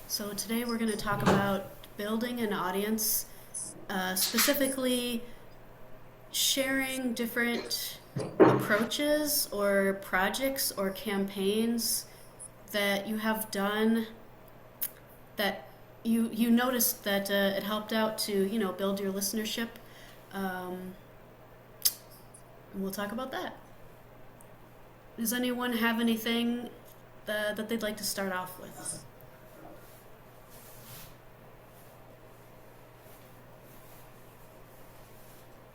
So today we're going to talk about building an audience, specifically sharing different approaches or projects or campaigns that you have done that you noticed that it helped out to build your listenership. And we'll talk about that. Does anyone have anything that they'd like to start off with?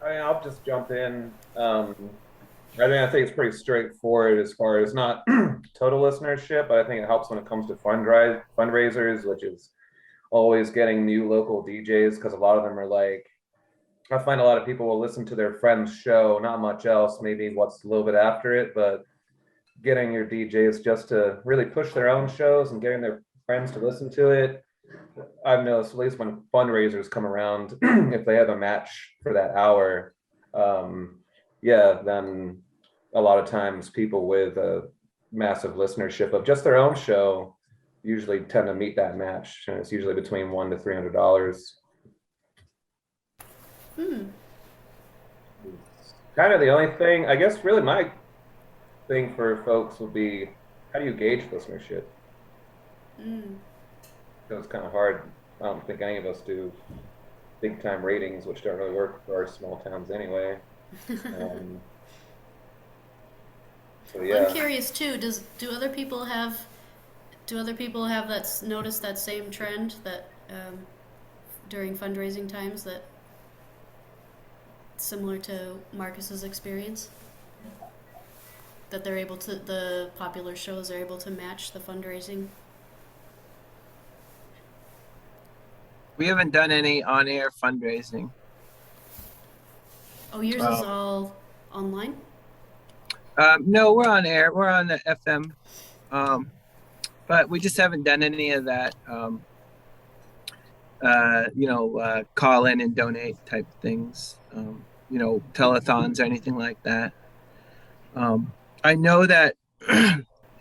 I'll just jump in. I think it's pretty straightforward as far as not total listenership, but I think it helps when it comes to fundraisers, which is always getting new local DJs because a lot of them are like, I find a lot of people will listen to their friend's show, not much else, maybe what's a little bit after it, but getting your DJs just to really push their own shows and getting their friends to listen to it. I've noticed, at least when fundraisers come around, if they have a match for that hour, yeah, then a lot of times people with a massive listenership of just their own show usually tend to meet that match, and it's usually between $100 to $300. Hmm. Kind of the only thing, I guess, really my thing for folks would be, how do you gauge listenership? Mm. So it's kind of hard. I don't think any of us do big time ratings, which don't really work for our small towns anyway. Um, so I'm yeah, curious too. Do other people have noticed that same trend that during fundraising times that similar to Marcus's experience, that the popular shows are able to match the fundraising? We haven't done any on-air fundraising. Oh, yours is Um, all online. no, we're on air. We're on the FM, but we just haven't done any of that. Call in and donate type things. Telethons or anything like that. I know that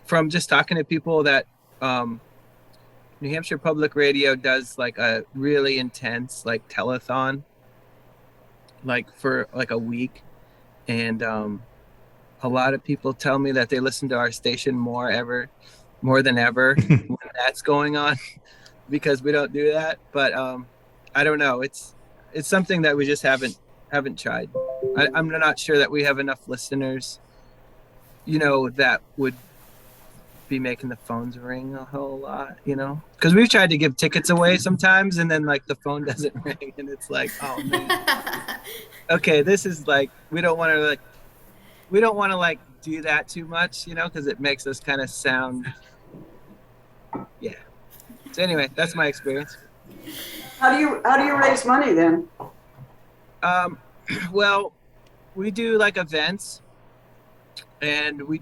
from just talking to people that New Hampshire Public Radio does like a really intense like telethon, like for like a week, and a lot of people tell me that they listen to our station more than ever when that's going on because we don't do that. But I don't know. It's something that we just haven't tried. I'm not sure that we have enough listeners, that would be making the phones ring a whole lot, because we've tried to give tickets away sometimes, and then like the phone doesn't ring, and it's like, oh man, okay, this is like we don't want to do that too much, because it makes us kind of sound, yeah. So anyway, that's my experience. How do you raise money then? Um, well, we do like events, and we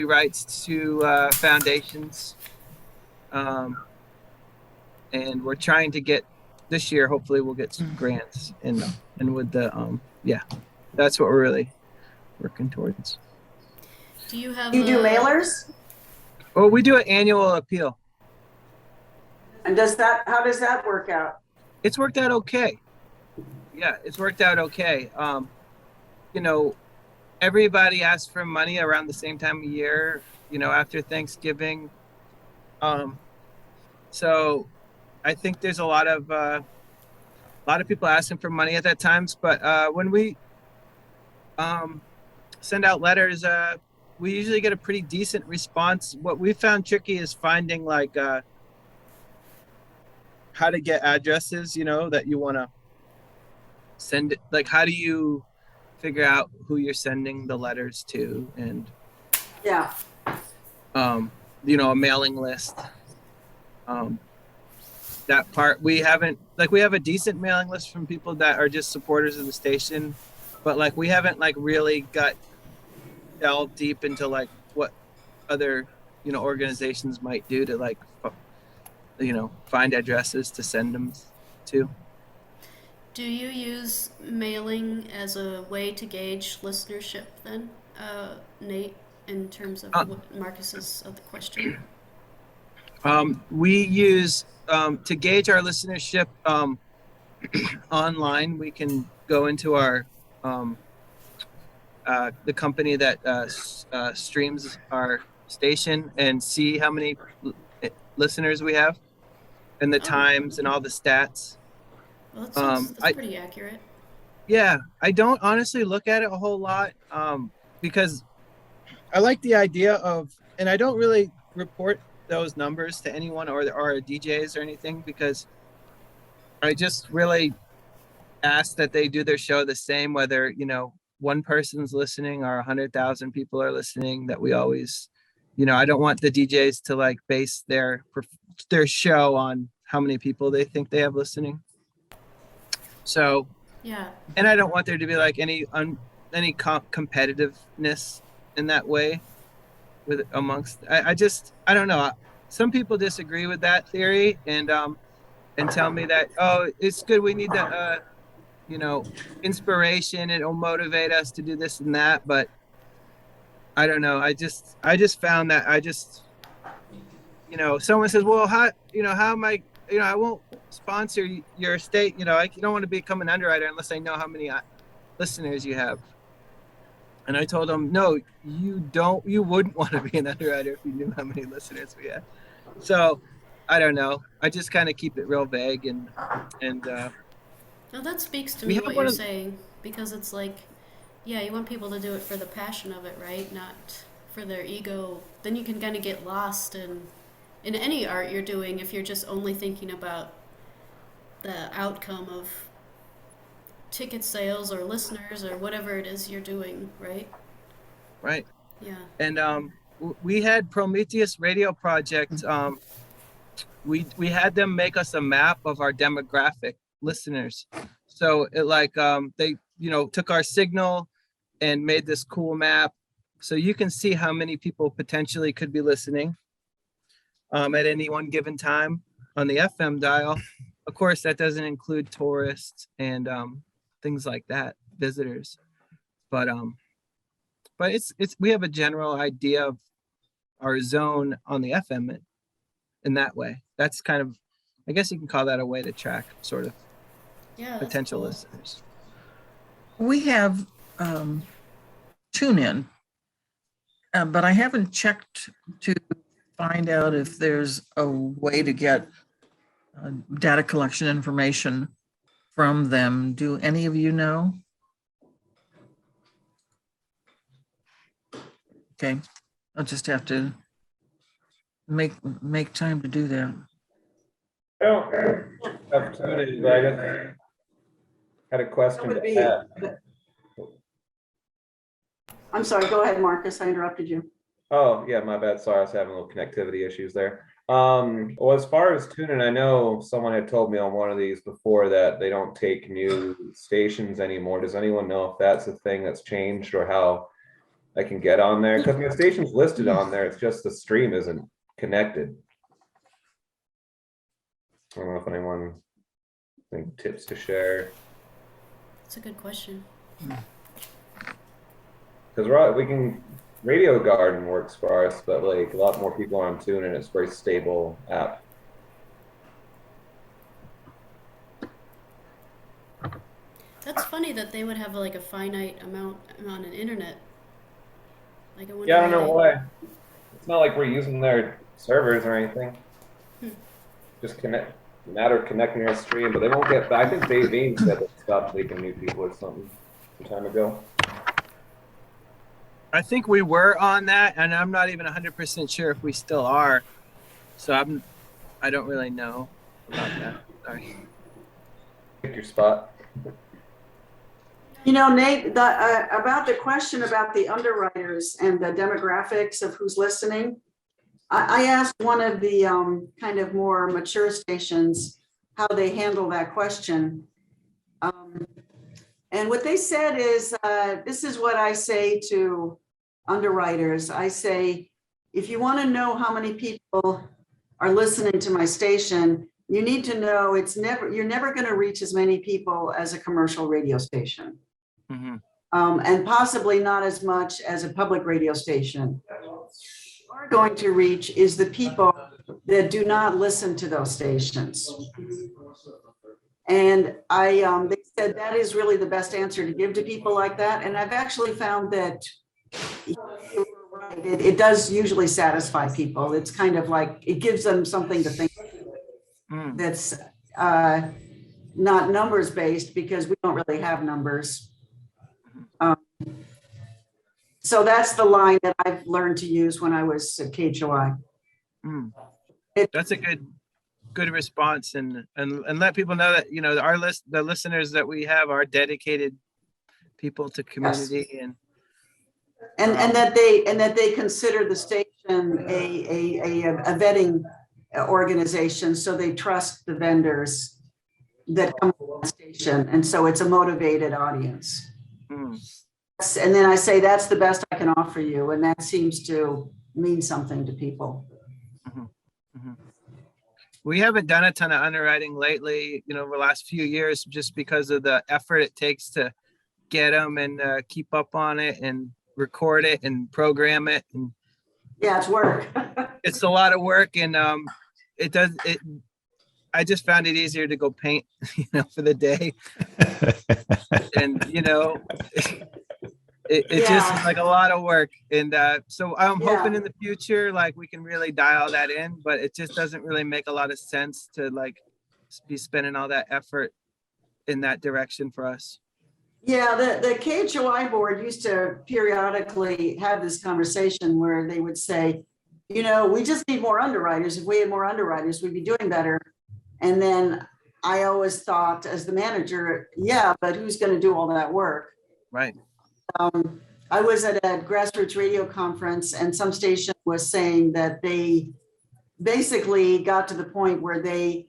write to foundations, um, and we're trying to get this year. Hopefully, we'll get some grants, and with the yeah, that's what we're really working towards. Do you have Do you do a mailers? Well, we do an annual appeal. And how does that work out? It's worked out okay. Yeah, it's worked out okay. You know, Everybody asks for money around the same time of year, after Thanksgiving. Um, so I think there's a lot of people asking for money at that times. But when we um, send out letters, we usually get a pretty decent response. What we found tricky is finding like how to get addresses, that you want to send it. Like, how do you figure out who you're sending the letters to, and Yeah. a mailing list. Um, that part we haven't, like, we have a decent mailing list from people that are just supporters of the station, but like we haven't like really got delved deep into like what other organizations might do to like find addresses to send them to. Do you use mailing as a way to gauge listenership then, Nate, in terms of Uh, what Marcus's of the question? We use to gauge our listenership online. We can go into our the company that streams our station and see how many listeners we have and the Oh. times and all the stats. Well, that's pretty accurate. Yeah, I don't honestly look at it a whole lot because I like the idea of, and I don't really report those numbers to anyone or DJs or anything, because I just really ask that they do their show the same, whether, you know, one person's listening or 100,000 people are listening, that we always, you know, I don't want the DJs to like base their show on how many people they think they have listening. So, yeah. And I don't want there to be like any competitiveness in that way with amongst, I don't know. Some people disagree with that theory and tell me that, oh, it's good. We need that, you know, inspiration. It'll motivate us to do this and that. But I don't know. I just found that you know, someone says, well, how am I, you know, I won't sponsor your state. You know, I don't want to become an underwriter unless I know how many listeners you have. And I told them, no, you wouldn't want to be an underwriter if you knew how many listeners we had. So I don't know. I just kind of keep it real vague and Now that speaks to me what you're saying, because it's like, yeah, you want people to do it for the passion of it, right? Not for their ego. Then you can kind of get lost in any art you're doing if you're just only thinking about the outcome of ticket sales or listeners or whatever it is you're doing, right? Right. Yeah. And we had Prometheus Radio Project. We had them make us a map of our demographic listeners. So it like they, you know, took our signal and made this cool map, so you can see how many people potentially could be listening at any one given time on the FM dial. Of course, that doesn't include tourists and things like that, visitors. But it's we have a general idea of our zone on the FM in that way. That's kind of, I guess you can call that a way to track sort of potential cool. listeners. We have TuneIn, but I haven't checked to find out if there's a way to get data collection information from them. Do any of you know? Okay, I'll just have to make time to do that. I don't have TuneIn, but I just had a question That would to be- add. I'm sorry, go ahead, Marcus, I interrupted you. Oh, yeah, my bad. Sorry, I was having a little connectivity issues there. Well, as far as tuning, I know someone had told me on one of these before that they don't take new stations anymore. Does anyone know if that's a thing that's changed or how I can get on there? Because my station's listed on there. It's just the stream isn't connected. I don't know if anyone think tips to share. That's a good question. Because we can, Radio Garden works for us, but like a lot more people are on Tune and it's a very stable app. That's funny that they would have like a finite amount on an internet. Like I wonder Yeah, I don't know why why. It's not like we're using their servers or anything. Just matter of connecting our stream, but they won't get. I think Dave Bean said they stopped taking new people or something some time ago. I think we were on that, and I'm not even 100% sure if we still are. So I don't really know about that. Sorry. Pick your spot. You know, Nate, about the question about the underwriters and the demographics of who's listening, I asked one of the kind of more mature stations how they handle that question. And what they said is, this is what I say to underwriters. I say, if you want to know how many people are listening to my station, you need to know you're never going to reach as many people as a commercial radio station. Mm-hmm. And possibly not as much as a public radio station. What you're going to reach is the people that do not listen to those stations. And they said that is really the best answer to give to people like that. And I've actually found that it does usually satisfy people. It's kind of like, it gives them something to think that's not numbers based, because we don't really have numbers. So that's the line that I've learned to use when I was at KHOI. That's a good response, and let people know that, you know, the listeners that we have are dedicated people to community. Yes. And that they consider the station a vetting organization, so they trust the vendors that come to the station, and so it's a motivated audience. And then I say that's the best I can offer you, and that seems to mean something to people. We haven't done a ton of underwriting lately, you know, over the last few years, just because of the effort it takes to get them and keep up on it and record it and program it. And yeah, it's work. It's a lot of work, and I just found it easier to go paint, you know, for the day. And, you know, it just is like a lot of work. And so I'm hoping in the future, like, we can really dial that in, but it just doesn't really make a lot of sense to like be spending all that effort in that direction for us. Yeah, the KHOI board used to periodically have this conversation where they would say, you know, we just need more underwriters. If we had more underwriters, we'd be doing better. And then I always thought, as the manager, yeah, but who's going to do all that work? Right. I was at a grassroots radio conference, and some station was saying that they basically got to the point where they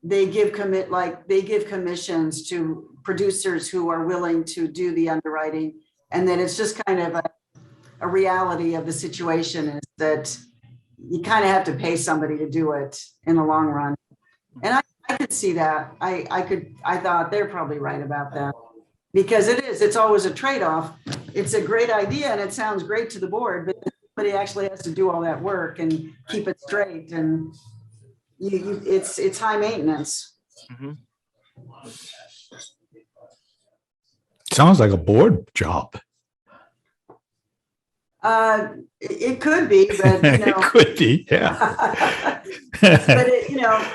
give commissions to producers who are willing to do the underwriting, and that it's just kind of a reality of the situation is that you kind of have to pay somebody to do it in the long run. And I could see that. I thought they're probably right about that, because it's always a trade-off. It's a great idea and it sounds great to the board, but somebody actually has to do all that work and keep it straight, and it's high maintenance. Sounds like a board job. It could be, but you know, It could be, yeah. but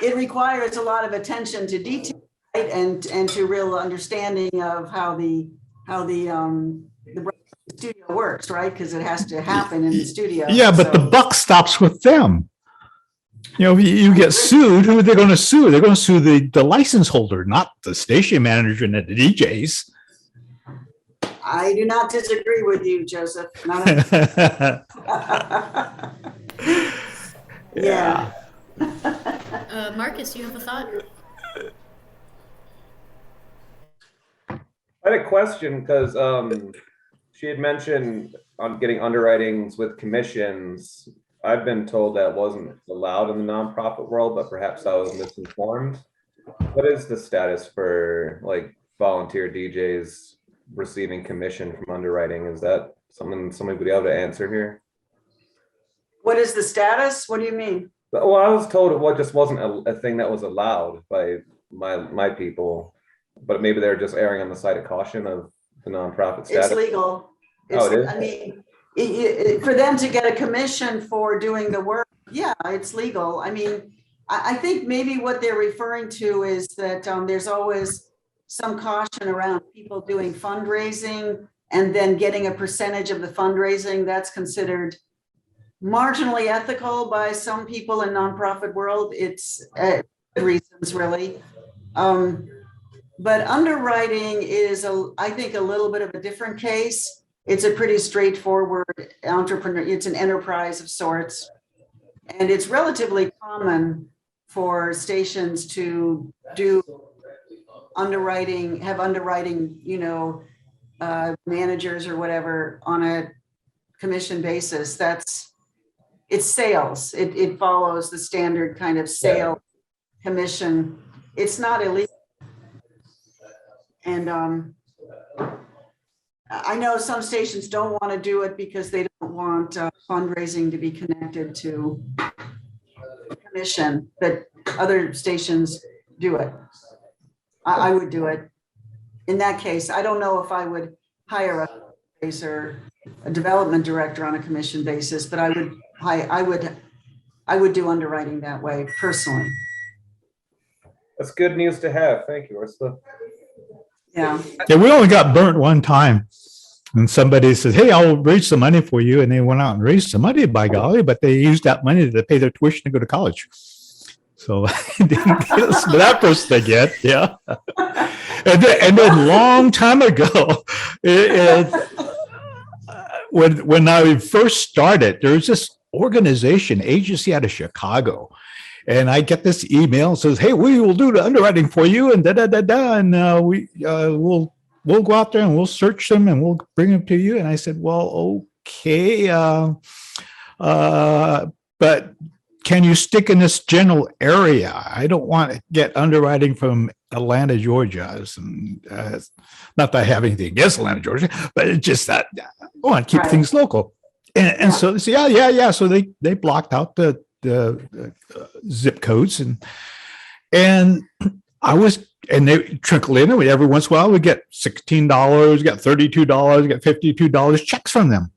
it requires a lot of attention to detail, right? and to real understanding of how the studio works, right? Because it has to happen in the studio. Yeah, but the buck stops with them. You know, if you get sued, who are they going to sue? They're going to sue the license holder, not the station manager and the DJs. I do not disagree with you, Joseph. Yeah. Marcus, you have a thought? I had a question because she had mentioned on getting underwritings with commissions. I've been told that wasn't allowed in the nonprofit world, but perhaps I was misinformed. What is the status for like volunteer DJs receiving commission from underwriting? Is that something somebody would be able to answer here? What is the status? What do you mean? Well, I was told it just wasn't a thing that was allowed by my people, but maybe they're just erring on the side of caution of the nonprofit status. It's legal. Oh, it is? I mean, for them to get a commission for doing the work, yeah, it's legal. I mean, I think maybe what they're referring to is that there's always some caution around people doing fundraising and then getting a percentage of the fundraising. That's considered marginally ethical by some people in nonprofit world. It's reasons really. But underwriting is, I think, a little bit of a different case. It's a pretty straightforward entrepreneur. It's an enterprise of sorts. And it's relatively common for stations to do underwriting, have underwriting, managers or whatever on a commission basis. It's sales. It follows the standard kind of sale commission. It's not illegal. And I know some stations don't want to do it because they don't want fundraising to be connected to commission, but other stations do it. I would do it. In that case, I don't know if I would hire a or a development director on a commission basis, but I would do underwriting that way personally. That's good news to have. Thank you, Ursula. Yeah. Yeah, we only got burnt one time. And somebody says, hey, I'll raise some money for you. And they went out and raised some money, by golly, but they used that money to pay their tuition to go to college. So didn't get that person again. Yeah. And then long time ago, when I first started, there was this organization, agency out of Chicago. And I get this email that says, hey, we will do the underwriting for you and and we'll go out there and we'll search them and we'll bring them to you. And I said, well, okay, but can you stick in this general area? I don't want to get underwriting from Atlanta, Georgia. Not that I have anything against Atlanta, Georgia, but it's just that I want to keep things local. And so they say, yeah. So they blocked out the zip codes and they trickle in, and every once in a while we get $16, get $32, get $52 checks from them.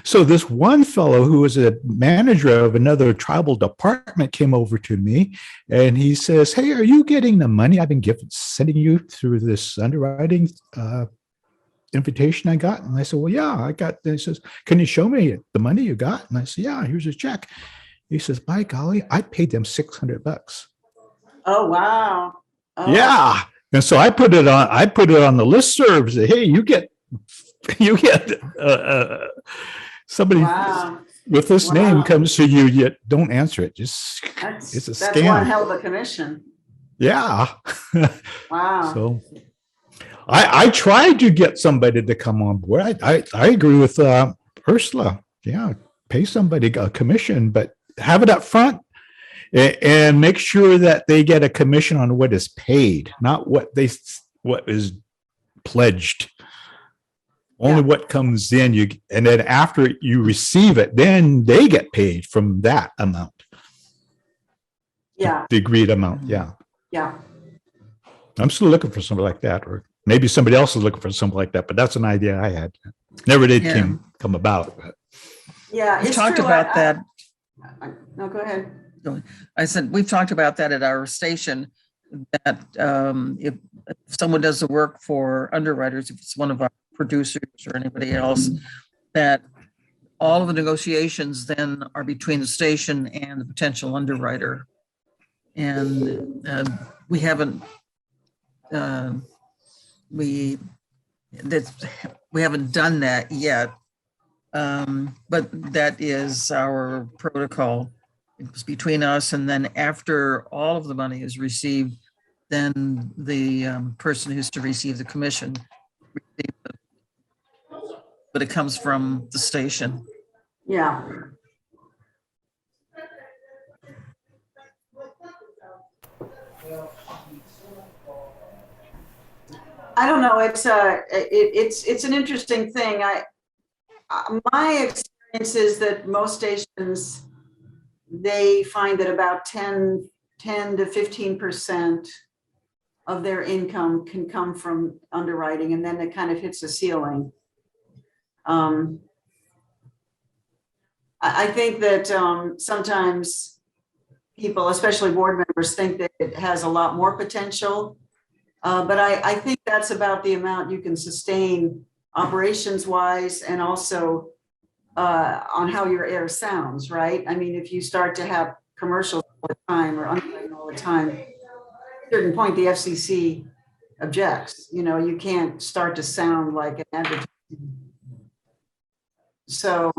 So this one fellow who was a manager of another tribal department came over to me and he says, hey, are you getting the money I've been sending you through this underwriting invitation I got? And I said, well, yeah, I got this. He says, can you show me the money you got? And I said, yeah, here's a check. He says, by golly, I paid them $600. Oh, wow. Oh. Yeah. And so I put it on the listserv. Say, hey, you get somebody with this name comes to you, yet don't answer it. It's a scam. That's one hell of a commission. Yeah. Wow. So I tried to get somebody to come on board. I agree with Ursula. Yeah. Pay somebody a commission, but have it up front and make sure that they get a commission on what is paid, not what is pledged. Only what comes in, and then after you receive it, then they get paid from that amount. Yeah. The agreed amount. Yeah. Yeah. I'm still looking for something like that, or maybe somebody else is looking for something like that, but that's an idea I had. Never did come about. But. Yeah. We talked about that. No, go ahead. I said, we've talked about that at our station, that if someone does the work for underwriters, if it's one of our producers or anybody else, that all of the negotiations then are between the station and the potential underwriter. And we haven't done that yet, but that is our protocol. It's between us, and then after all of the money is received, then the person who's to receive the commission, but it comes from the station. Yeah. I don't know. It's an interesting thing. My experience is that most stations, they find that about 10 to 15% of their income can come from underwriting, and then it kind of hits a ceiling. I think that sometimes people, especially board members, think that it has a lot more potential. But I think that's about the amount you can sustain operations wise, and also on how your air sounds, right? I mean, if you start to have commercials all the time or underwriting all the time, at a certain point, the FCC objects. You can't start to sound like an advertising. So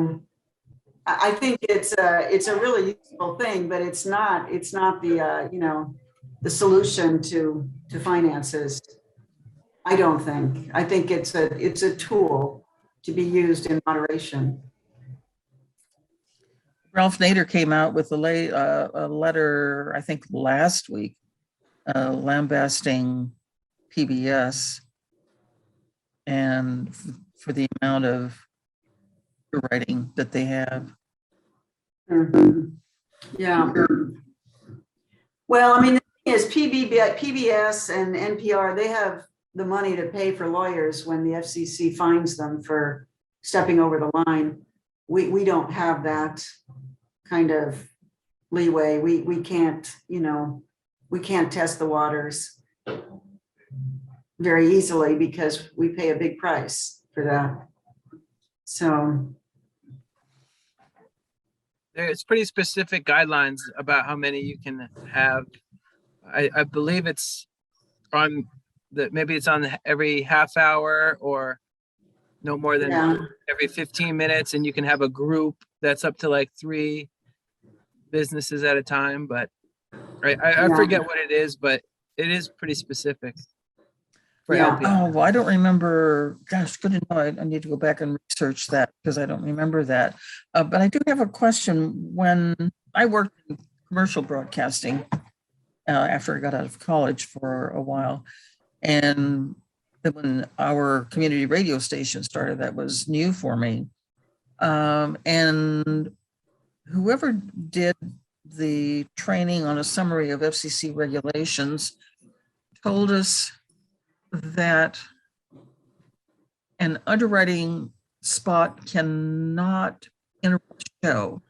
I think it's a really useful thing, but it's not the the solution to finances. I don't think. I think it's a tool to be used in moderation. Ralph Nader came out with a letter, I think last week, lambasting PBS and for the amount of writing that they have. Mm-hmm. Yeah. Well, I mean, the thing is PBS and NPR, they have the money to pay for lawyers when the FCC fines them for stepping over the line. We don't have that kind of leeway. We can't, we can't test the waters very easily because we pay a big price for that. So, There's pretty specific guidelines about how many you can have. I believe it's on maybe it's on every half hour or no more than yeah. every 15 minutes. And you can have a group that's up to like 3 businesses at a time. But I Yeah. forget what it is, but it is pretty specific for Yeah. LPI. Oh, well, I don't remember. Gosh, good to know. I need to go back and research that because I don't remember that. But I do have a question. When I worked in commercial broadcasting after I got out of college for a while, and then when our community radio station started, that was new for me. And whoever did the training on a summary of FCC regulations told us that an underwriting spot cannot interrupt a show.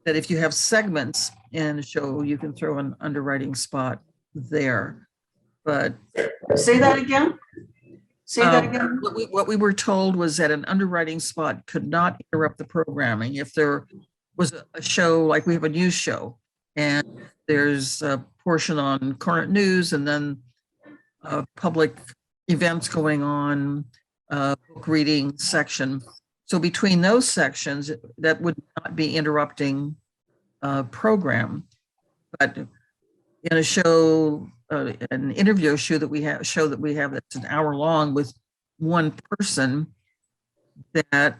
That if you have segments in a show, you can throw an underwriting spot there. But Say that again. Say that again. what we were told was that an underwriting spot could not interrupt the programming. If there was a show, like we have a news show, and there's a portion on current news and then public events going on, book reading section. So between those sections, that would not be interrupting program. But in a show, an interview show that we have that's an hour long with one person, that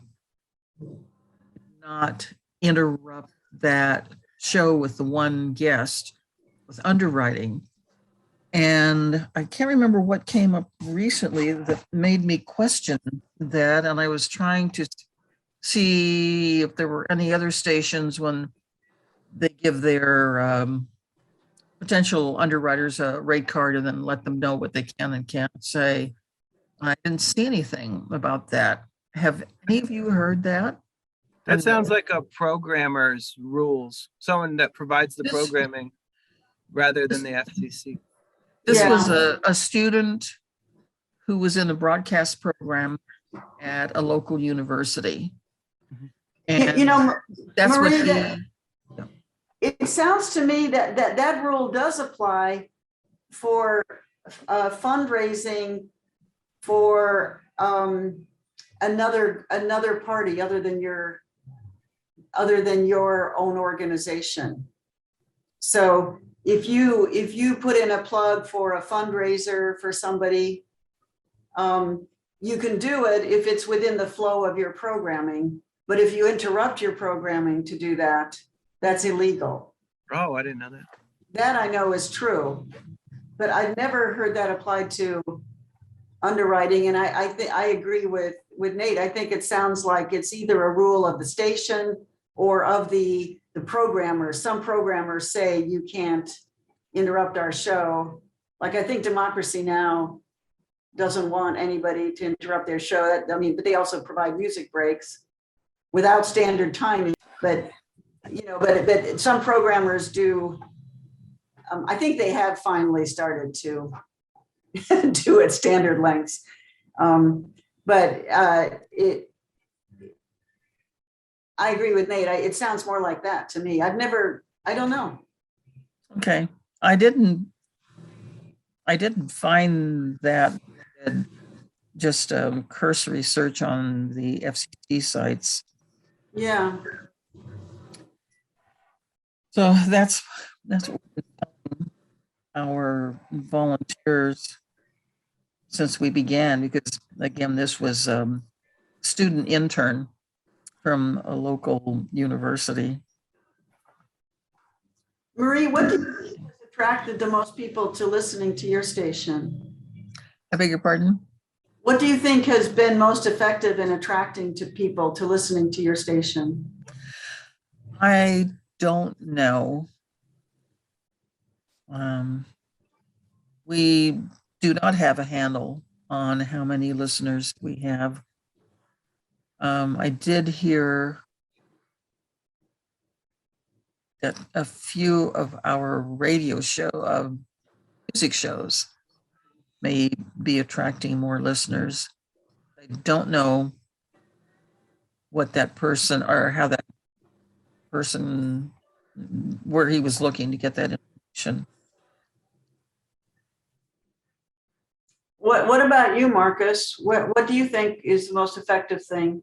not interrupt that show with the one guest with underwriting. And I can't remember what came up recently that made me question that. And I was trying to see if there were any other stations when they give their potential underwriters a rate card and then let them know what they can and can't say. I didn't see anything about that. Have any of you heard that? That sounds like a programmer's rules, someone that provides the programming rather than the FCC. This Yeah. was a student who was in a broadcast program at a local university. And that's what Maria, he, it sounds to me that rule does apply for fundraising for another party other than your own organization. So if you put in a plug for a fundraiser for somebody, you can do it if it's within the flow of your programming. But if you interrupt your programming to do that, that's illegal. Oh, I didn't know that. That I know is true, but I've never heard that applied to underwriting. And I think I agree with Nate. I think it sounds like it's either a rule of the station or of the programmers. Some programmers say you can't interrupt our show. Like I think Democracy Now! Doesn't want anybody to interrupt their show. I mean, but they also provide music breaks without standard timing. But but some programmers do. I think they have finally started to do at standard lengths. But I agree with Nate. It sounds more like that to me. I don't know. okay. I didn't find that. Just cursory search on the FCC sites. Yeah. So that's what we've done, our volunteers since we began, because again, this was student intern from a local university. Marie, what do you think has attracted the most people to listening to your station? I beg your pardon? What do you think has been most effective in attracting to people to listening to your station? I don't know. We do not have a handle on how many listeners we have. I did hear that a few of our music shows may be attracting more listeners. I don't know what that person or how that person, where he was looking to get that information. What about you, Marcus? What do you think is the most effective thing?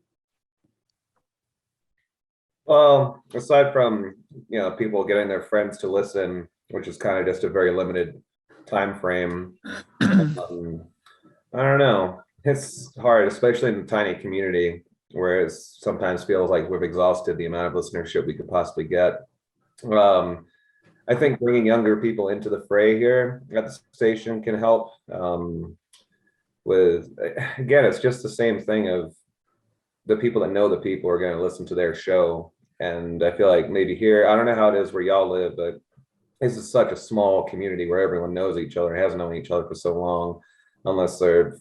Well, aside from, people getting their friends to listen, which is kind of just a very limited time frame, I don't know. It's hard, especially in a tiny community where it sometimes feels like we've exhausted the amount of listenership we could possibly get. I think bringing younger people into the fray here at the station can help. Again, it's just the same thing of the people that know the people are going to listen to their show. And I feel like maybe here, I don't know how it is where y'all live, but this is such a small community where everyone knows each other, has known each other for so long, unless they're,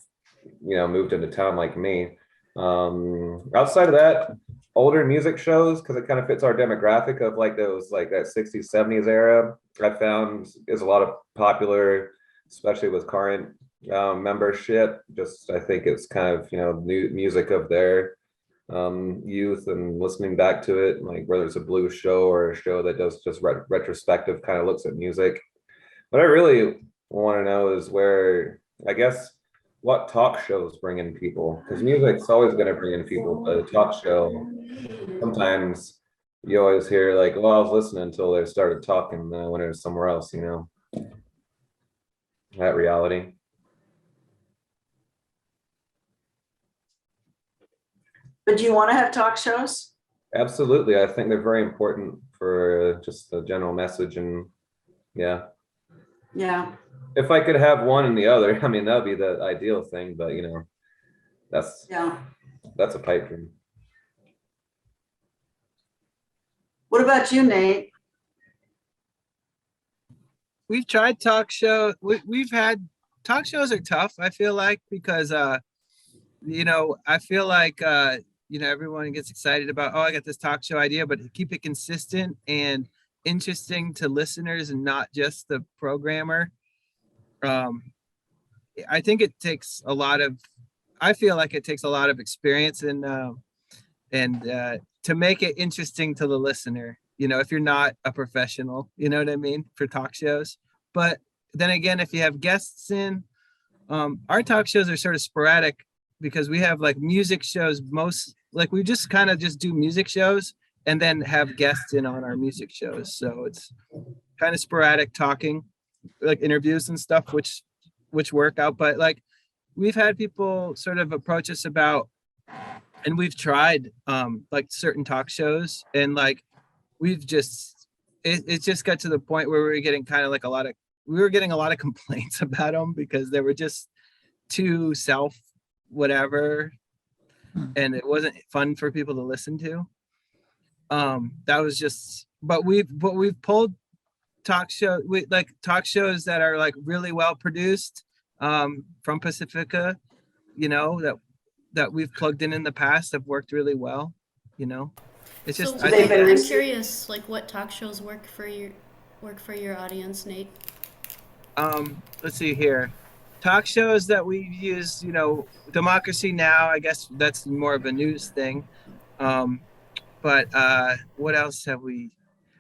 moved into town like me. Outside of that, older music shows, because it kind of fits our demographic of like those, like that 60s, 70s era, I found is a lot of popular, especially with current membership. Just, I think it's kind of, new music of their youth, and listening back to it, like whether it's a blues show or a show that does just retrospective kind of looks at music. What I really want to know is where, I guess, what talk shows bring in people, because music's always going to bring in people, but a talk show, sometimes you always hear like, well, I was listening until they started talking, and then I went into somewhere else, that reality. But do you want to have talk shows? Absolutely. I think they're very important for just the general message. And yeah, if I could have one and the other, I mean, that'd be the ideal thing, but that's a pipe dream. What about you, Nate? We've tried talk show. We've had talk shows are tough, I feel like, because I feel like everyone gets excited about, oh, I got this talk show idea, but keep it consistent and interesting to listeners and not just the programmer. I think it takes a lot of, I feel like it takes a lot of experience and to make it interesting to the listener, if you're not a professional, you know what I mean, for talk shows. But then again, if you have guests in, our talk shows are sort of sporadic because we have like music shows, we just kind of just do music shows and then have guests in on our music shows. So it's kind of sporadic talking, like interviews and stuff, which work out. But like we've had people sort of approach us about, and we've tried like certain talk shows, and like we've just it just got to the point where we were getting kind of like we were getting a lot of complaints about them because they were just too self whatever, and it wasn't fun for people to listen to. That was just, but we've pulled talk shows that are like really well produced from Pacifica, that we've plugged in the past have worked really well. It's just, so I'm curious, like what talk shows work for your audience, Nate? Let's see here. Talk shows that we use, Democracy Now!, I guess that's more of a news thing. But what else have we?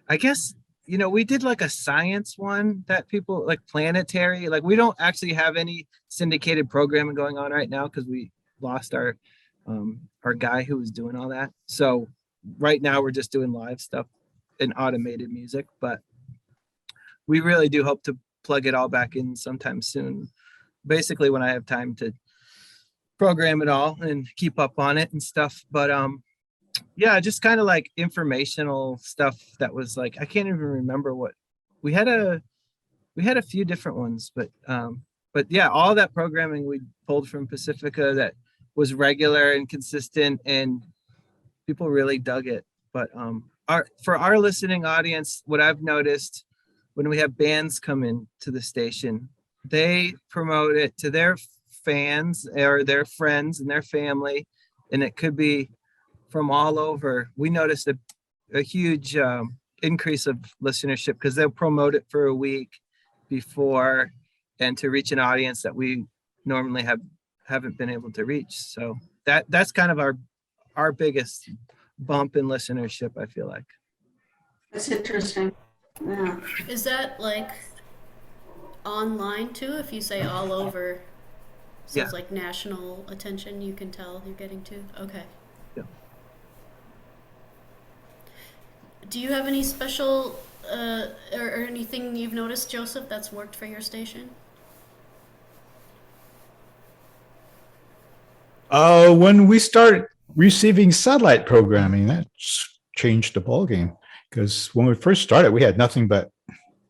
I guess, we did like a science one that people like Planetary. Like we don't actually have any syndicated programming going on right now because we lost our guy who was doing all that. So right now we're just doing live stuff and automated music, but we really do hope to plug it all back in sometime soon. Basically when I have time to program it all and keep up on it and stuff. But yeah, just kind of like informational stuff that was like, I can't even remember what we had a few different ones, but yeah, all that programming we pulled from Pacifica that was regular and consistent, and people really dug it. But for our listening audience, what I've noticed, when we have bands come in to the station, they promote it to their fans or their friends and their family, and it could be from all over. We noticed a huge increase of listenership because they'll promote it for a week before, and to reach an audience that we normally haven't been able to reach. So that's kind of our biggest bump in listenership, I feel like. That's interesting. Yeah. Is that like online too? If you say all over, so Yeah. it's like national attention, you can tell you're getting to. Okay. Yeah. Do you have any special or anything you've noticed, Joseph, that's worked for your station? When we started receiving satellite programming, that changed the ballgame. Because when we first started, we had nothing but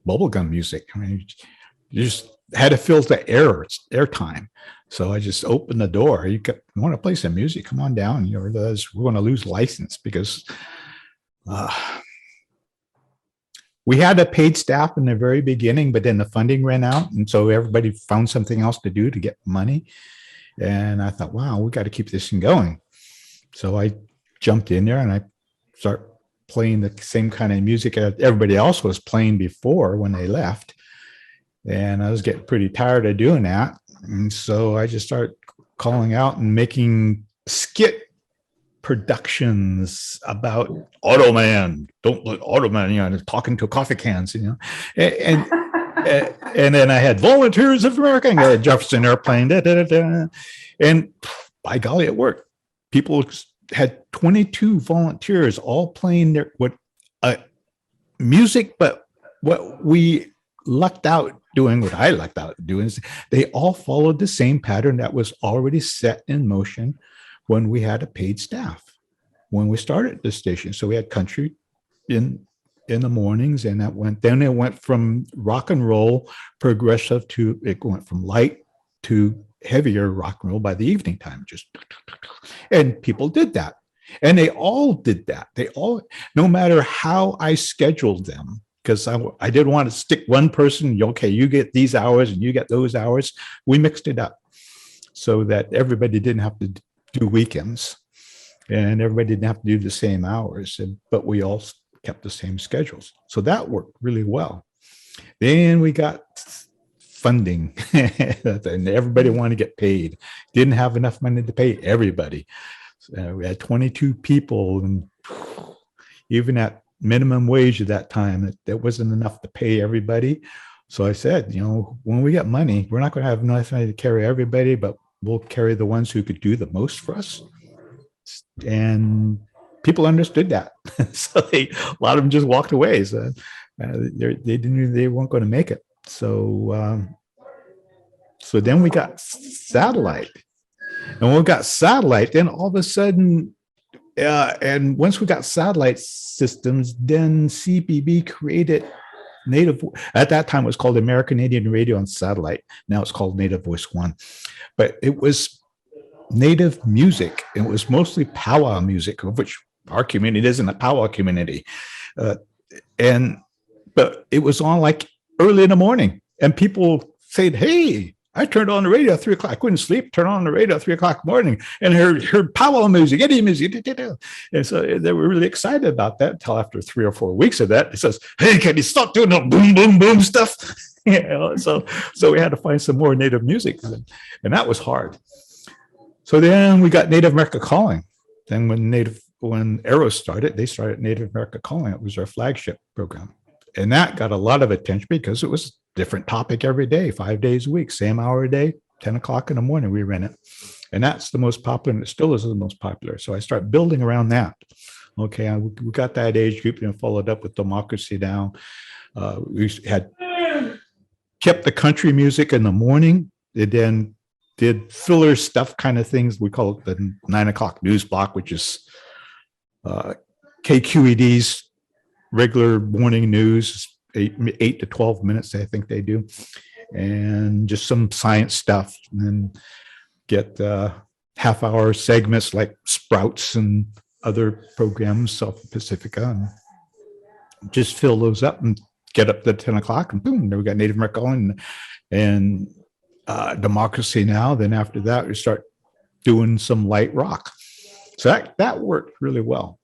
bubblegum music. I mean, you just had to fill the airtime. So I just opened the door. You want to play some music? Come on down. We're going to lose license because we had a paid staff in the very beginning, but then the funding ran out, and so everybody found something else to do to get money. And I thought, wow, we got to keep this thing going. So I jumped in there and I started playing the same kind of music everybody else was playing before when they left. And I was getting pretty tired of doing that. And so I just started calling out and making skit productions about Automan. Don't let Automan, talking to coffee cans, and and then I had Volunteers of America, and I had Jefferson Airplane, and by golly, it worked. People had 22 volunteers all playing their music, but what we lucked out doing, what I lucked out doing, is they all followed the same pattern that was already set in motion when we had a paid staff when we started the station. So we had country in the mornings, and it went from rock and roll progressive to, it went from light to heavier rock and roll by the evening time, and people did that. And they all did that. No matter how I scheduled them, because I didn't want to stick one person, okay, you get these hours and you get those hours. We mixed it up so that everybody didn't have to do weekends and everybody didn't have to do the same hours, but we all kept the same schedules. So that worked really well. Then we got funding and everybody wanted to get paid. Didn't have enough money to pay everybody. So we had 22 people, and even at minimum wage at that time, that wasn't enough to pay everybody. So I said, when we get money, we're not going to have enough money to carry everybody, but we'll carry the ones who could do the most for us. And people understood that. So a lot of them just walked away. So they weren't going to make it. So then we got satellite. And when we got satellite, then all of a sudden, and once we got satellite systems, then CPB created Native. At that time, it was called American Indian Radio on Satellite. Now it's called Native Voice One. But it was Native music. It was mostly powwow music, of which our community isn't a powwow community. But it was on like early in the morning, and people said, "Hey, I turned on the radio at 3 o'clock. I couldn't sleep. Turn on the radio at 3 o'clock in the morning and heard powwow music, Indian music." And so they were really excited about that until after 3 or 4 weeks of that, it says, "Hey, can you stop doing the boom, boom, boom stuff?" So we had to find some more Native music, and that was hard. So then we got Native America Calling. Then when Arrow started, they started Native America Calling. It was our flagship program. And that got a lot of attention because it was a different topic every day, 5 days a week, same hour a day, 10 o'clock in the morning, we ran it. And that's the most popular, and it still is the most popular. So I started building around that. Okay, we got that age group and followed up with Democracy Now! We had kept the country music in the morning. It then did filler stuff, kind of things. We call it the 9 o'clock news block, which is KQED's regular morning news, 8 to 12 minutes, I think they do, and just some science stuff, and then get half-hour segments like Sprouts and other programs, South Pacifica, and just fill those up and get up to 10 o'clock and boom, we got Native American and Democracy Now. Then after that, we start doing some light rock. So that worked really well.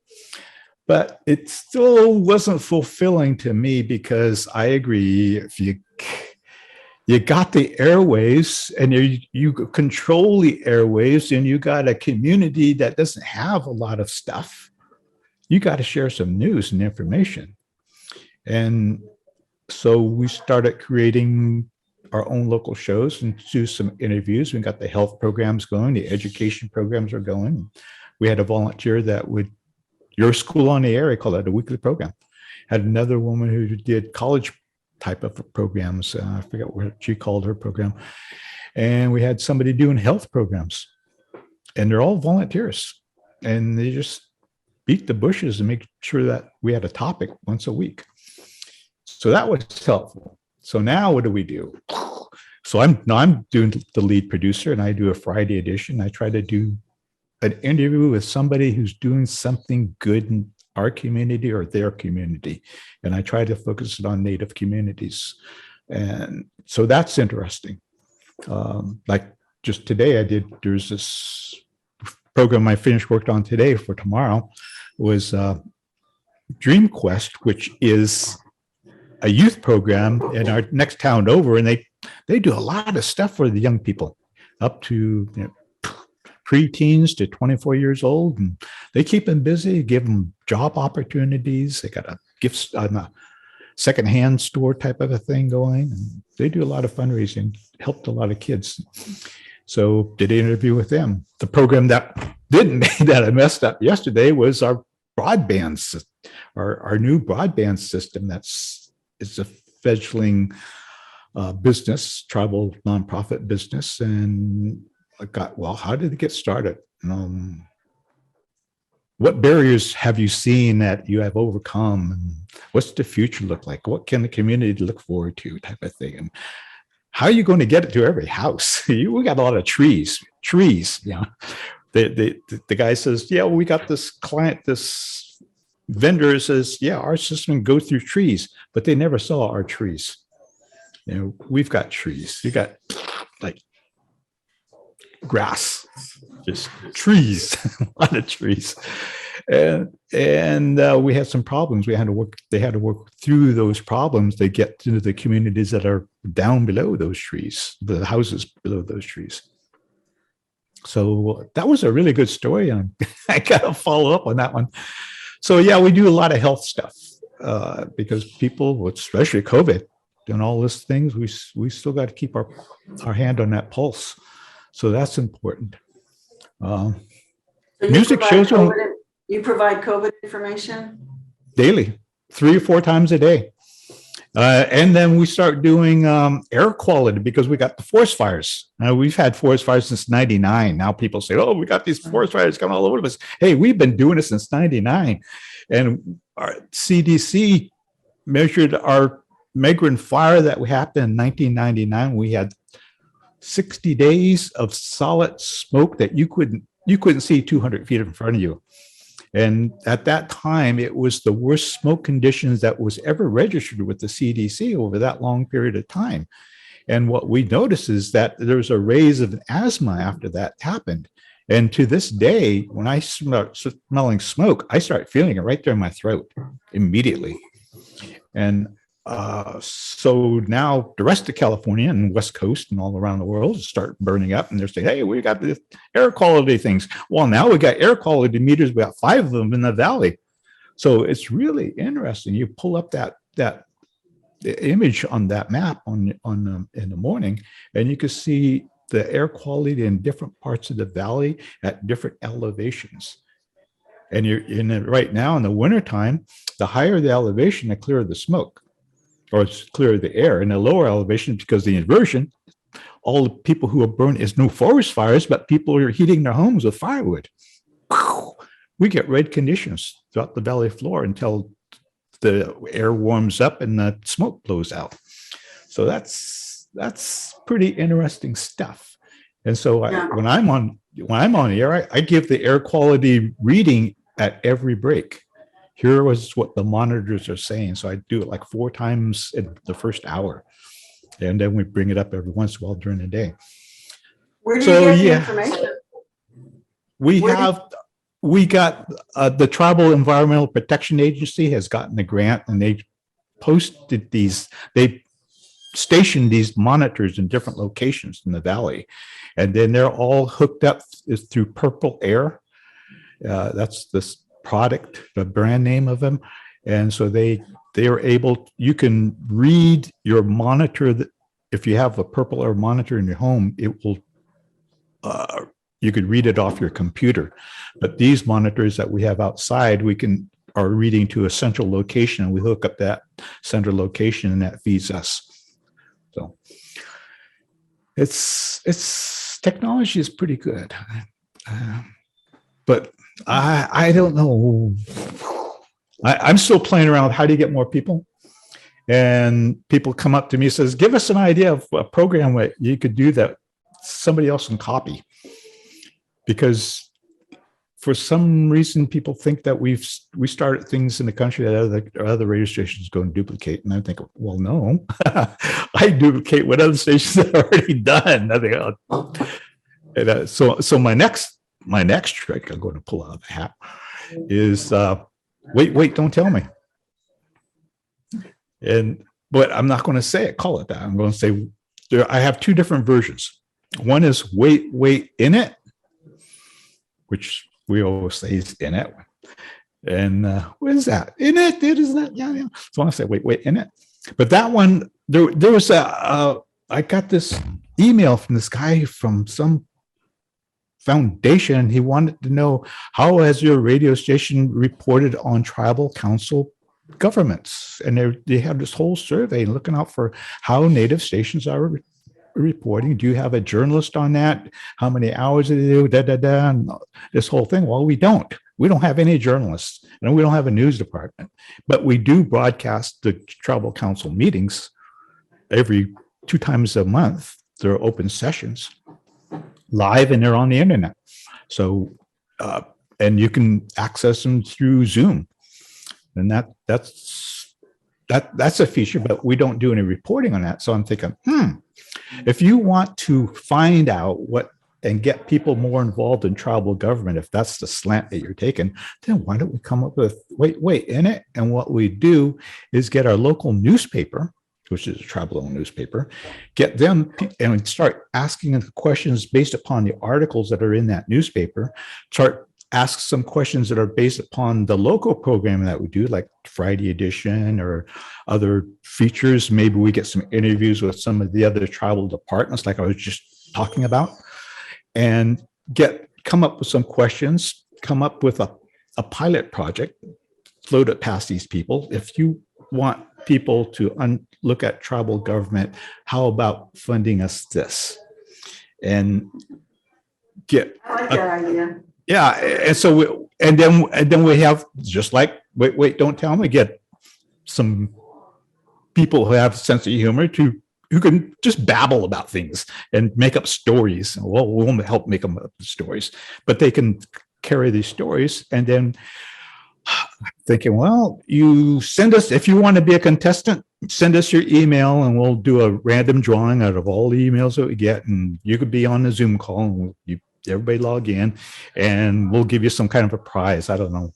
But it still wasn't fulfilling to me, because I agree, if you got the airwaves and you control the airwaves, and you got a community that doesn't have a lot of stuff, you got to share some news and information. And so we started creating our own local shows and do some interviews. We got the health programs going, the education programs are going. We had a volunteer that would, Your School on the Air, I call it a weekly program. Had another woman who did college type of programs. I forget what she called her program. And we had somebody doing health programs, and they're all volunteers, and they just beat the bushes and make sure that we had a topic once a week. So that was helpful. So now what do? So I'm doing the lead producer, and I do a Friday edition. I try to do an interview with somebody who's doing something good in our community or their community. And I try to focus it on Native communities. And so that's interesting. Like just today there's this program I worked on today for tomorrow was Dream Quest, which is a youth program in our next town over. And they do a lot of stuff for the young people up to, preteens to 24 years old, and they keep them busy, give them job opportunities. They got a gifts on a secondhand store type of a thing going. And they do a lot of fundraising, helped a lot of kids. So did an interview with them. The program that I messed up yesterday was our broadband, our new broadband system. It's a fledgling business, tribal nonprofit business, and I got, well, how did it get started? What barriers have you seen that you have overcome? And what's the future look like? What can the community look forward to, type of thing? And how are you going to get it to every house? We got a lot of trees. The guy says, yeah, well, we got this client, this vendor says, yeah, our system can go through trees, but they never saw our trees. We've got trees. You got like grass, just trees, a lot of trees. And we had some problems. They had to work through those problems to get to the communities that are down below those trees, the houses below those trees. So that was a really good story. And I got to follow up on that one. So yeah, we do a lot of health stuff because people, especially COVID and all these things, we still got to keep our hand on that pulse. So that's important. So Music shows you provide COVID information? Daily, 3 or 4 times a day. And then we start doing air quality because we got the forest fires. We've had forest fires since 99. Now people say, oh, we got these forest fires coming all over us. Hey, we've been doing it since 99. And our CDC measured our migrant fire that happened in 1999. We had 60 days of solid smoke that you couldn't see 200 feet in front of you. And at that time, it was the worst smoke conditions that was ever registered with the CDC over that long period of time. And what we noticed is that there was a raise of asthma after that happened. And to this day, when I start smelling smoke, I start feeling it right there in my throat immediately. And so now the rest of California and West Coast and all around the world start burning up, and they're saying, hey, we got the air quality things. Well, now we got air quality meters. We got 5 of them in the valley. So it's really interesting. You pull up that image on that map in the morning, and you can see the air quality in different parts of the valley at different elevations. And you're in it right now in the wintertime, the higher the elevation, the clearer the smoke, or it's clear the air. In the lower elevation, because the inversion, all the people who are burned is no forest fires, but people are heating their homes with firewood. We get red conditions throughout the valley floor until the air warms up and the smoke blows out. So that's pretty interesting stuff. And so when I'm on the air, I give the air quality reading at every break. here was what the monitors are saying. So I do it like 4 times in the first hour. And then we bring it up every once in a while during the day. Where do you So, get the yeah. information? We Where do got the Tribal Environmental Protection Agency has gotten a grant, and they stationed these monitors in different locations in the valley, and then they're all hooked up through Purple Air. That's this product, the brand name of them, and so they are able. You can read your monitor. If you have a Purple Air monitor in your home, it will. You could read it off your computer, but these monitors that we have outside, are reading to a central location, and we hook up that central location, and that feeds us. So it's technology is pretty good, but I don't know. I'm still playing around with how do you get more people, and people come up to me and says, "Give us an idea of a program that you could do that somebody else can copy." Because for some reason, people think that we started things in the country that other radio stations go and duplicate. And I think, well, no, I duplicate what other stations have already done. I think, so my next trick I'm going to pull out of the hat is wait, don't tell me. But I'm not going to call it that. I'm going to say I have 2 different versions. One is wait in it, which we always say is in it. And what is that? In it? It is that? Yeah. So I say, wait in it. But that one, there was I got this email from this guy from some foundation. He wanted to know, how has your radio station reported on tribal council governments? And they have this whole survey looking out for how Native stations are reporting. Do you have a journalist on that? How many hours do they do? And this whole thing. Well, we don't have any journalists, and we don't have a news department, but we do broadcast the tribal council meetings every 2 times a month. They're open sessions live, and they're on the internet. So, and you can access them through Zoom, and that's a feature, but we don't do any reporting on that. So I'm thinking, if you want to find out and get people more involved in tribal government, if that's the slant that you're taking, then why don't we come up with wait in it? And what we do is get our local newspaper, which is a tribal-owned newspaper, get them and start asking questions based upon the articles that are in that newspaper, ask some questions that are based upon the local programming that we do, like Friday edition or other features. Maybe we get some interviews with some of the other tribal departments, like I was just talking about, and come up with some questions, come up with a pilot project, float it past these people. If you want people to look at tribal government, how about funding us this? And I like that idea. Yeah, and so then we have, just like wait, don't tell me, get some people who have a sense of humor who can just babble about things and make up stories. Well, we won't help make them up stories, but they can carry these stories. And then thinking, well, you send us, if you want to be a contestant, send us your email and we'll do a random drawing out of all the emails that we get, and you could be on the Zoom call, and everybody log in, and we'll give you some kind of a prize. I don't know.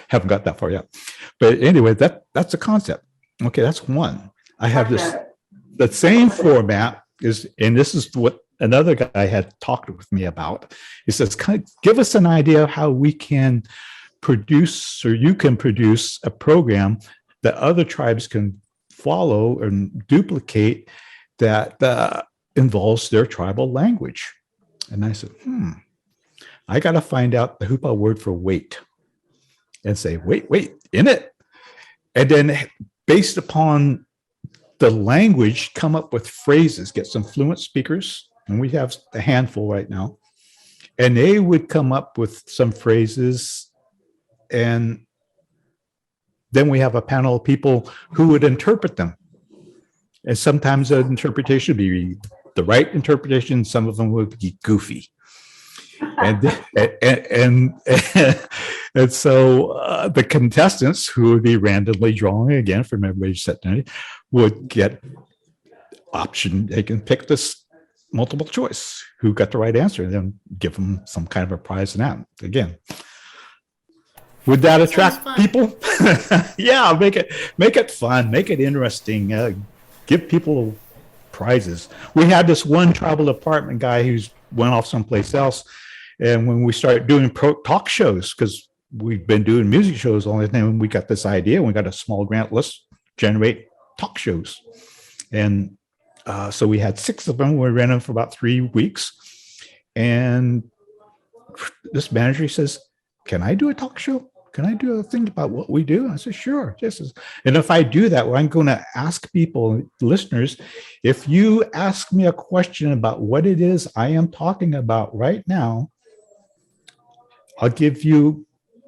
Haven't got that far yet. But anyway, that's a concept. Okay, that's one. I have the same format and this is what another guy had talked with me about. He says, give us an idea of how we can produce, or you can produce a program that other tribes can follow and duplicate that involves their tribal language. And I said, I got to find out the Hoopa word for wait and say, wait in it. And then based upon the language, come up with phrases, get some fluent speakers. And we have a handful right now. And they would come up with some phrases. And then we have a panel of people who would interpret them. And sometimes the interpretation would be the right interpretation. Some of them would be goofy. and so the contestants, who would be randomly drawn again from everybody's set, would get option. They can pick this multiple choice, who got the right answer, and then give them some kind of a prize. And that again, would that attract people? Yeah, make it fun, make it interesting, give people prizes. We had this one travel department guy who's went off someplace else, and when we started doing talk shows, because we've been doing music shows all the time, we got this idea. We got a small grant. Let's generate talk shows, and so we had 6 of them. We ran them for about 3 weeks, and this manager says, "Can I do a talk show? Can I do a thing about what we do?" I said, "Sure." And if I do that, well, I'm going to ask people, listeners, if you ask me a question about what it is I am talking about right now, I'll leave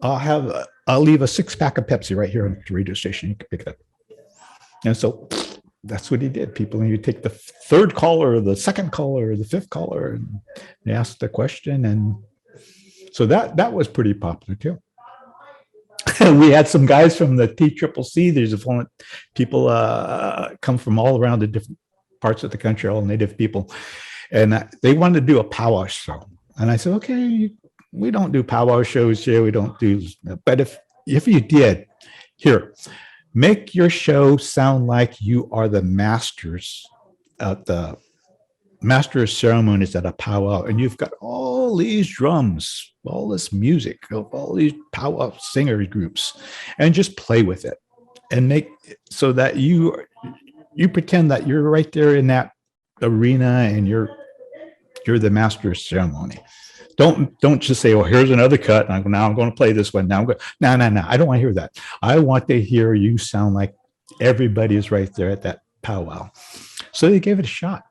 a 6-pack of Pepsi right here on the radio station. You can pick it up. And so that's what he did. People, you take the 3rd caller, or the 2nd caller, or the 5th caller, and they ask the question. And so that was pretty popular too. We had some guys from the TCCC. There's people come from all around the different parts of the country, all native people, and they wanted to do a powwow show. And I said, okay, we don't do powwow shows here. We don't do, but if you did, here, make your show sound like you are the masters at the master of ceremonies at a powwow, and you've got all these drums, all this music of all these powwow singer groups, and just play with it and make so that you pretend that you're right there in that arena and you're the master of ceremony. Don't just say, "Oh, here's another cut. And now I'm going to play this one. Now I'm going." No. I don't want to hear that. I want to hear you sound like everybody is right there at that powwow. So they gave it a shot.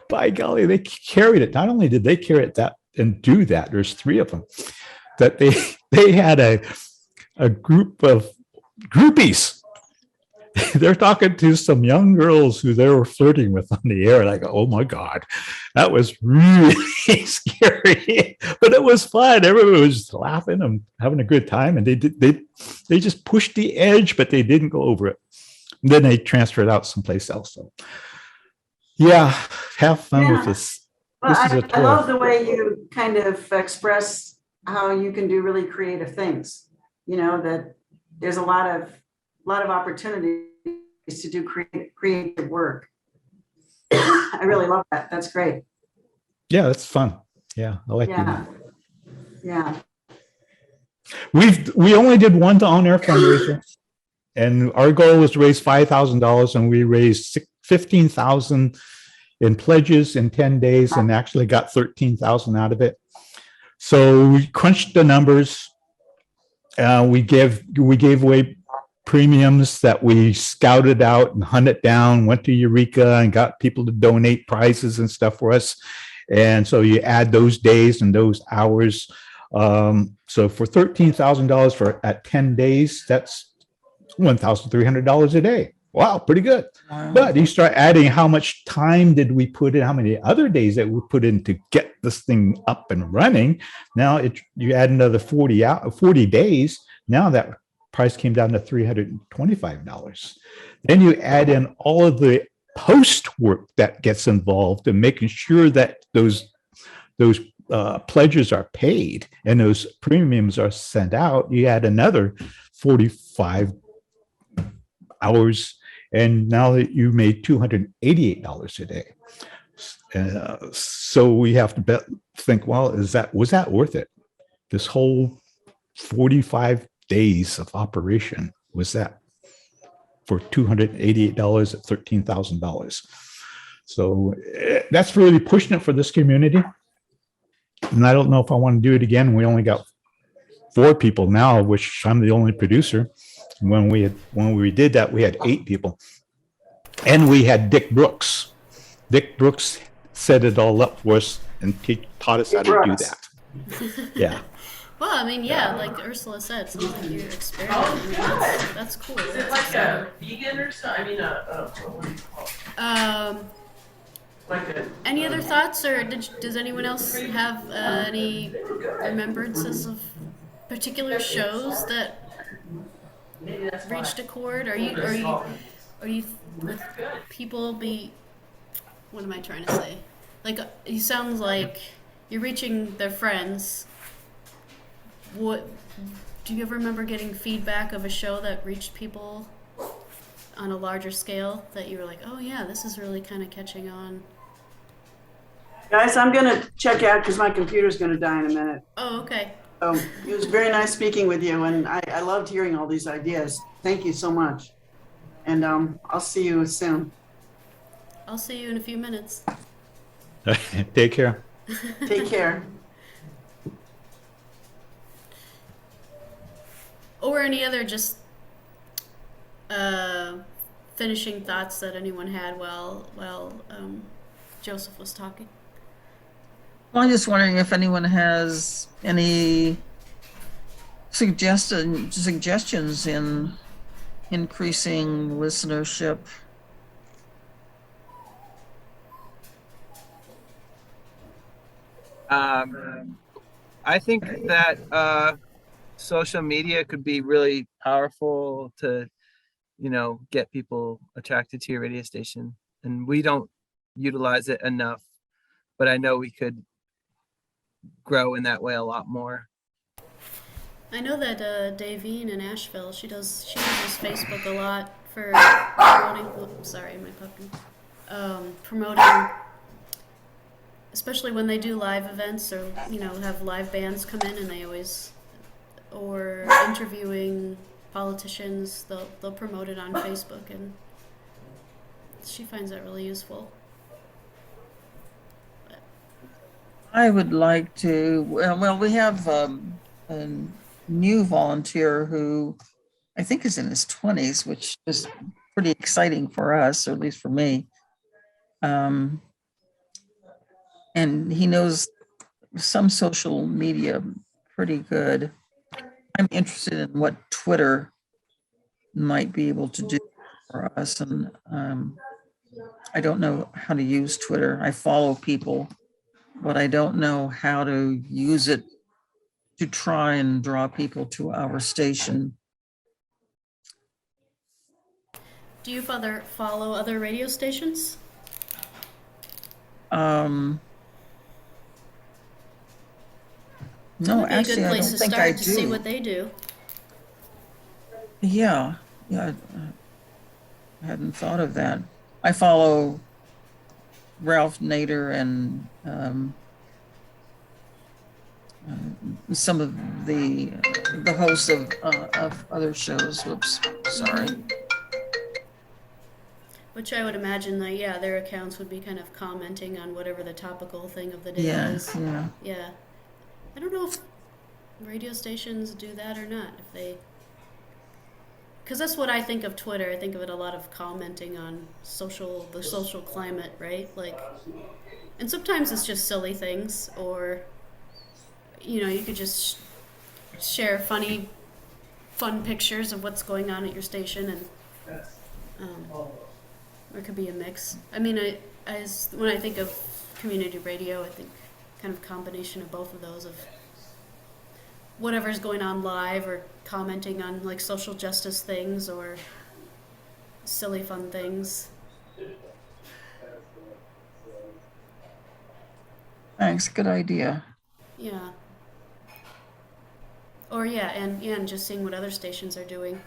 By golly, they carried it. Not only did they carry it that and do that, there's 3 of them, that they had a group of groupies. They're talking to some young girls who they were flirting with on the air. Like, oh my God, that was really scary, but it was fun. Everyone was laughing and having a good time, and they just pushed the edge, but they didn't go over it. And then they transferred out someplace else. So, yeah, have fun with this. Well, This is I love the way you kind of express how you can do really creative things. You know, that there's a lot of opportunities to do creative work. I really love that. That's great. Yeah, that's fun. Yeah, I like Yeah. that. Yeah. We only did one on-air fundraiser, and our goal was to raise $5,000, and we raised $15,000 in pledges in 10 days, and actually got $13,000 out of it. So we crunched the numbers. We gave away premiums that we scouted out and hunted down, went to Eureka and got people to donate prizes and stuff for us. And so you add those days and those hours. So for $13,000 at 10 days, that's $1,300 a day. Wow, pretty good. Wow. But you start adding how much time did we put in, how many other days that we put in to get this thing up and running. Now you add another 40 days. Now that price came down to $325. Then you add in all of the post work that gets involved in making sure that those pledges are paid and those premiums are sent out. You add another 45 hours, and now that you made $288 a day. So we have to think, well, was that worth it? This whole 45 days of operation, was that for $288 at $13,000? So that's really pushing it for this community. And I don't know if I want to do it again. We only got 4 people now, which I'm the only producer. When we did that, we had 8 people, and we had Dick Brooks. Dick Brooks set it all up for us and taught us how to do that. Yeah. Well, I mean, yeah, like Ursula said, something you're experimenting. I mean, that's cool. Is it like a vegan or something? I mean, what do you call it? Any other thoughts, or does anyone else have any remembrances of particular shows that reached a chord? Are you with people be? What am I trying to say? Like, you sound like you're reaching their friends. What do you ever remember getting feedback of a show that reached people on a larger scale that you were like, oh yeah, this is really kind of catching on? Guys, I'm gonna check out because my computer's gonna die in a minute. Oh, okay. So it was very nice speaking with you, and I loved hearing all these ideas. Thank you so much. And I'll see you soon. I'll see you in a few minutes. Take care. Take care. Or any other just uh, finishing thoughts that anyone had while Joseph was talking. Well, I'm just wondering if anyone has any suggestions in increasing listenership. I think that social media could be really powerful to, get people attracted to your radio station. And we don't utilize it enough, but I know we could grow in that way a lot more. I know that Davine in Asheville, she uses Facebook a lot for promoting. Oops, sorry, my puppy. Promoting, especially when they do live events or have live bands come in, and they always or interviewing politicians. They'll promote it on Facebook, and she finds that really useful. I would like to, well, we have a new volunteer who I think is in his 20s, which is pretty exciting for us, or at least for me. And he knows some social media pretty good. I'm interested in what Twitter might be able to do for us. And I don't know how to use Twitter. I follow people, but I don't know how to use it to try and draw people to our station. Do you follow other radio stations? No, That'd be actually, a good I place don't to think start I to see do. what they do. Yeah, I hadn't thought of that. I follow Ralph Nader and some of the hosts of other shows. Whoops, sorry. Which I would imagine that, yeah, their accounts would be kind of commenting on whatever the topical thing of the day Yeah, is. yeah. Yeah. I don't know if radio stations do that or not. If they, because that's what I think of Twitter. I think of it a lot of commenting on the social climate, right? Like, and sometimes it's just silly things, or you could just share fun pictures of what's going on at your station, and or it could be a mix. I mean, when I think of community radio, I think kind of combination of both of those, of whatever's going on live, or commenting on like social justice things or silly fun things. Thanks, good idea. Yeah. Or and just seeing what other stations are doing.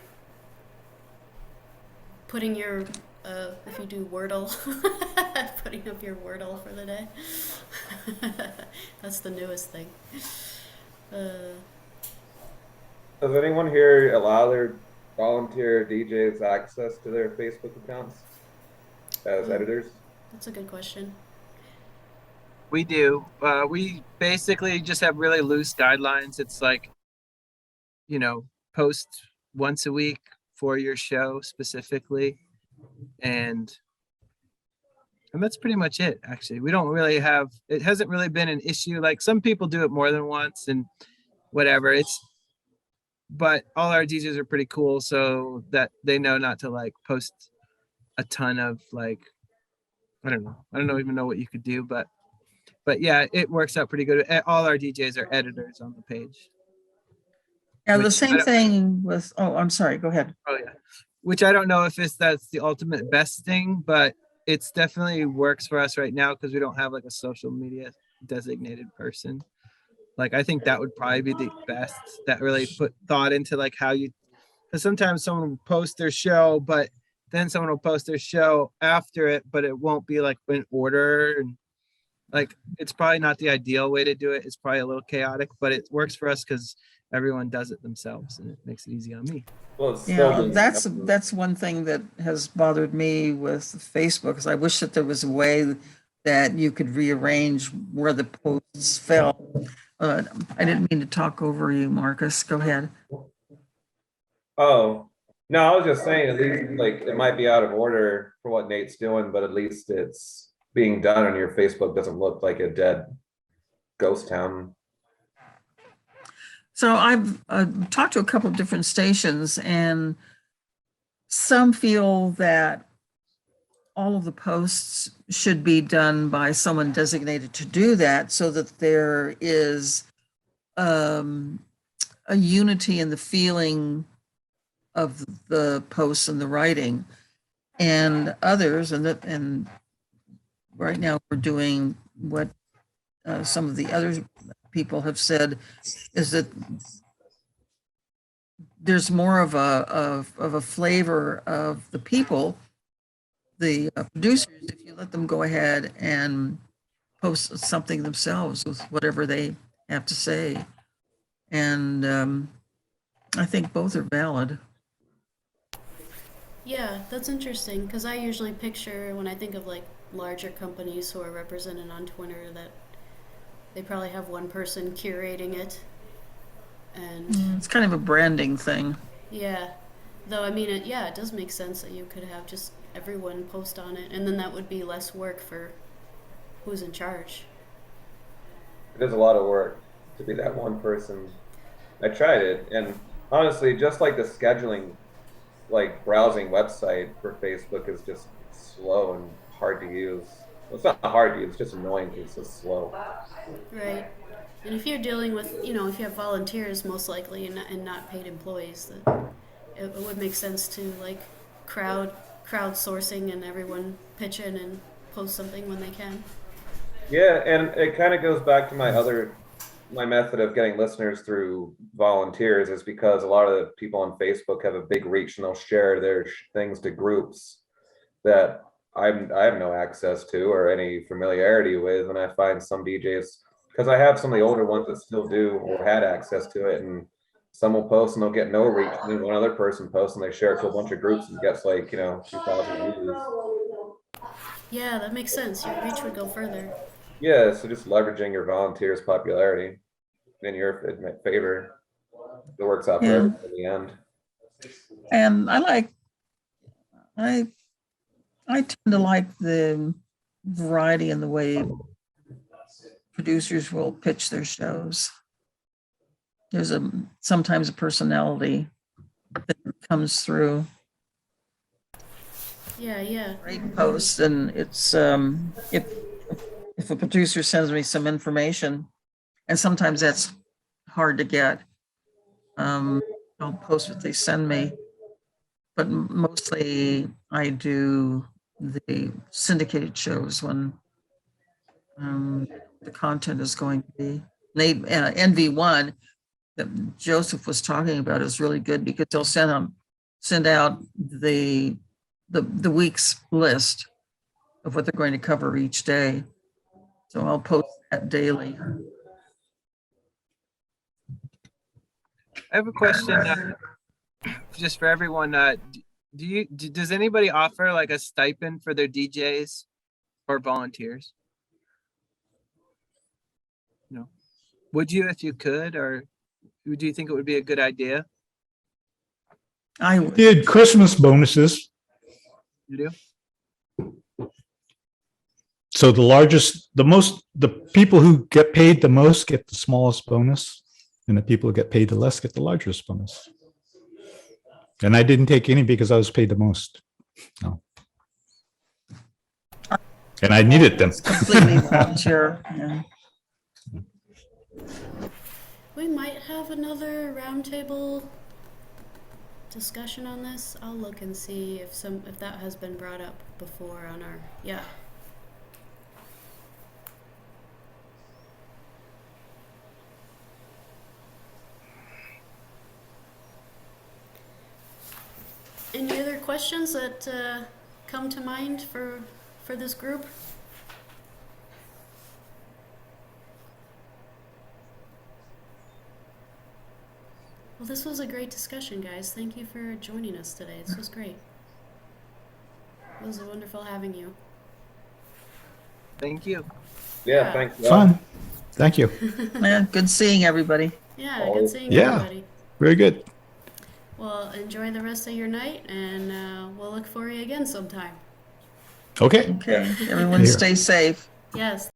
Putting your if you do Wordle, putting up your Wordle for the day. That's the newest thing. Does anyone here allow their volunteer DJs access to their Facebook accounts as editors? That's a good question. We do. We basically just have really loose guidelines. It's like, post once a week for your show specifically. And that's pretty much it, actually. We don't really it hasn't really been an issue. Like, some people do it more than once and whatever. But all our DJs are pretty cool, so that they know not to like post a ton of like I don't know. I don't even know what you could do, but yeah, it works out pretty good. All our DJs are editors on the page. Yeah, the Which same thing with, oh, I'm sorry, go ahead. Oh yeah, which I don't know if that's the ultimate best thing, but it's definitely works for us right now because we don't have like a social media designated person. Like I think that would probably be the best, that really put thought into like how you, because sometimes someone will post their show, but then someone will post their show after it, but it won't be like in order. And like it's probably not the ideal way to do it. It's probably a little chaotic, but it works for us because everyone does it themselves and it makes it easy on me. Well, it's Yeah, still that's one thing that has bothered me with Facebook, because I wish that there was a way that you could rearrange where the posts fell. I didn't mean to talk over you, Marcus. Go ahead. Oh, no, I was just saying, at least like it might be out of order for what Nate's doing, but at least it's being done and your Facebook doesn't look like a dead ghost town. So I've talked to a couple of different stations, and some feel that all of the posts should be done by someone designated to do that, so that there is a unity in the feeling of the posts and the writing. And others, and right now we're doing what some of the other people have said, is that there's more of a flavor of the people, the producers, if you let them go ahead and post something themselves with whatever they have to say. And I think both are valid. Yeah, that's interesting because I usually picture when I think of like larger companies who are represented on Twitter that they probably have one person curating it. And It's kind of a branding thing. yeah, though I mean, it does make sense that you could have just everyone post on it, and then that would be less work for who's in charge. It is a lot of work to be that one person. I tried it, and honestly, just like the scheduling, like browsing website for Facebook is just slow and hard to use. Well, it's not hard to use, it's just annoying because it's just slow. Right. And if you're dealing with, if you have volunteers most likely and not paid employees, that it would make sense to like crowdsourcing and everyone pitch in and post something when they can. Yeah, and it kind of goes back to my method of getting listeners through volunteers is because a lot of the people on Facebook have a big reach and they'll share their things to groups that I have no access to or any familiarity with. And I find some DJs, because I have some of the older ones that still do or had access to it, and some will post and they'll get no reach. And then one other person posts and they share it to a bunch of groups and gets like, 2,000 views. Yeah, that makes sense. Your reach would go further. Yeah, so just leveraging your volunteers' popularity in your favor. It works out for everyone in the end. And I tend to like the variety in the way producers will pitch their shows. There's sometimes a personality that comes through. Yeah. Great posts, and it's if a producer sends me some information, and sometimes that's hard to get, I'll post what they send me. But mostly I do the syndicated shows when the content is going to be. NV1 that Joseph was talking about is really good because they'll send out the week's list of what they're going to cover each day. So I'll post that daily. I have a question just for everyone. Does anybody offer like a stipend for their DJs or volunteers? No. Would you if you could, or do you think it would be a good idea? I Did Christmas bonuses. You do? So the people who get paid the most get the smallest bonus, and the people who get paid the less get the largest bonus. And I didn't take any because I was paid the most. No. And I needed them. Completely volunteer. Yeah. We might have another roundtable discussion on this. I'll look and see if that has been brought up before on our, yeah. Any other questions that come to mind for this group? Well, this was a great discussion, guys. Thank you for joining us today. This was great. It was wonderful having you. Thank you. Yeah, thanks. Fun. Thank you. Yeah, good seeing everybody. Yeah, good seeing Yeah. everybody. Very good. Well, enjoy the rest of your night, and we'll look for you again sometime. Okay. Okay, everyone Here. stay safe. Yes.